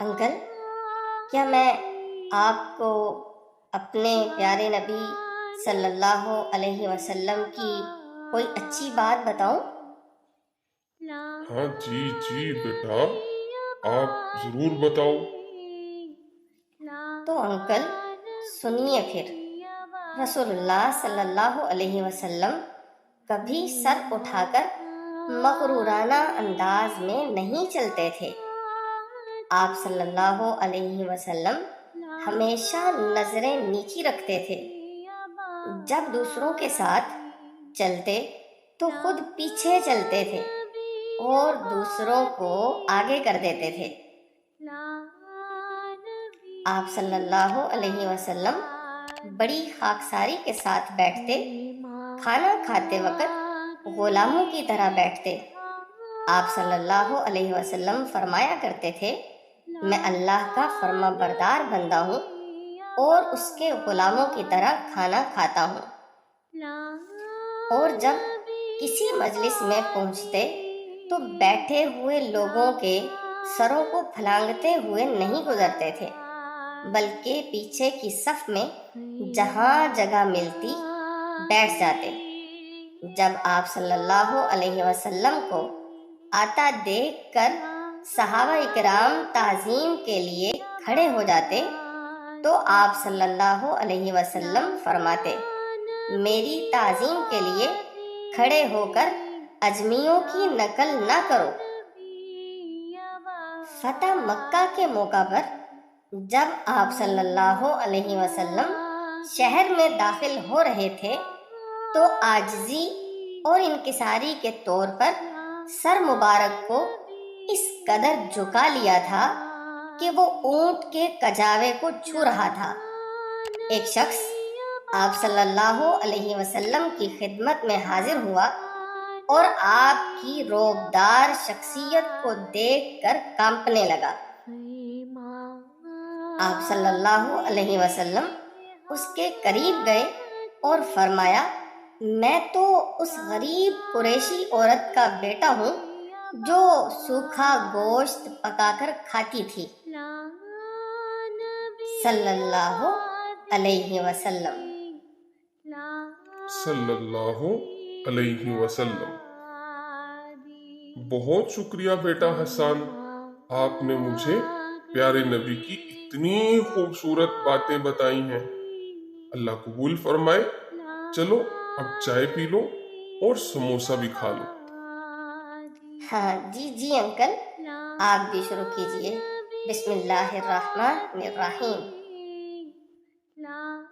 Uncle, کیا میں آپ کو اپنے پیارے نبی صلی اللہ علیہ وسلم کی کوئی اچھی بات بتاؤں؟ ہاں جی جی بیٹا، آپ ضرور بتاؤ۔ تو انکل سنیے پھر، رسول اللہ صلی اللہ علیہ وسلم کبھی سر اٹھا کر مغرورانہ انداز میں نہیں چلتے تھے۔ آپ صلی اللہ علیہ وسلم ہمیشہ نظریں نیچی رکھتے تھے۔ جب دوسروں کے ساتھ چلتے تو خود پیچھے چلتے تھے اور دوسروں کو آگے کر دیتے تھے۔ آپ صلی اللہ علیہ وسلم بڑی خاکساری کے ساتھ بیٹھتے، کھانا کھاتے وقت غلاموں کی طرح بیٹھتے۔ آپ صلی اللہ علیہ وسلم فرمایا کرتے تھے، میں اللہ کا فرما بردار بندہ ہوں اور اس کے غلاموں کی طرح کھانا کھاتا ہوں۔ اور جب کسی مجلس میں پہنچتے تو بیٹھے ہوئے لوگوں کے سروں کو پھلانگتے ہوئے نہیں گزرتے تھے، بلکہ پیچھے کی صف میں جہاں جگہ ملتی بیٹھ جاتے۔ جب آپ صلی اللہ علیہ وسلم کو آتا دیکھ کر صحابہ اکرام تعظیم کے لیے کھڑے ہو جاتے تو آپ صلی اللہ علیہ وسلم فرماتے، میری تعظیم کے لیے کھڑے ہو کر اجمیوں کی نقل نہ کرو۔ فتح مکہ کے موقع پر جب آپ صلی اللہ علیہ وسلم شہر میں داخل ہو رہے تھے تو عاجزی اور انکساری کے طور پر سر مبارک کو اس قدر جھکا لیا تھا کہ وہ اونٹ کے کجاوے کو چھو رہا تھا۔ ایک شخص آپ صلی اللہ علیہ وسلم کی خدمت میں حاضر ہوا اور آپ کی روبدار شخصیت کو دیکھ کر کانپنے لگا۔ آپ صلی اللہ علیہ وسلم اس کے قریب گئے اور فرمایا، میں تو اس غریب قریشی عورت کا بیٹا ہوں جو سوکھا گوشت پکا کر کھاتی تھی۔ صلی اللہ علیہ وسلم۔ صلی اللہ علیہ وسلم۔ بہت شکریہ بیٹا حسان، آپ نے مجھے پیارے نبی کی اتنی خوبصورت باتیں بتائی ہیں۔ اللہ قبول فرمائے۔ چلو اب چائے پی لو اور سموسہ بھی کھا لو۔ ہاں جی انکل، آپ بھی شروع کیجئے۔ بسم اللہ الرحمن الرحیم۔